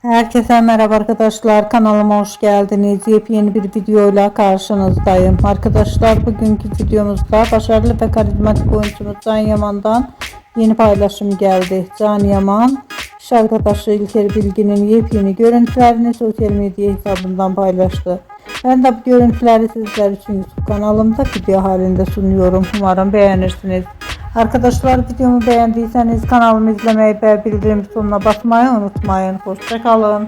Herkese merhaba arkadaşlar, kanalıma hoş geldiniz. Yepyeni bir videoyla karşınızdayım. Arkadaşlar, bugünkü videomuzda başarılı ve karizmatik oyuncumuz Can Yaman'dan yeni paylaşım geldi. Can Yaman, iş arkadaşı İlker Bilgin'in yepyeni görüntülerini sosyal medya hesabından paylaştı. Ben de bu görüntüleri sizler için YouTube kanalımda video halinde sunuyorum. Umarım beğenirsiniz. Arkadaşlar, videomu beğendiyseniz kanalımı izlemeyi ve bildirim butonuna basmayı unutmayın. Hoşça kalın.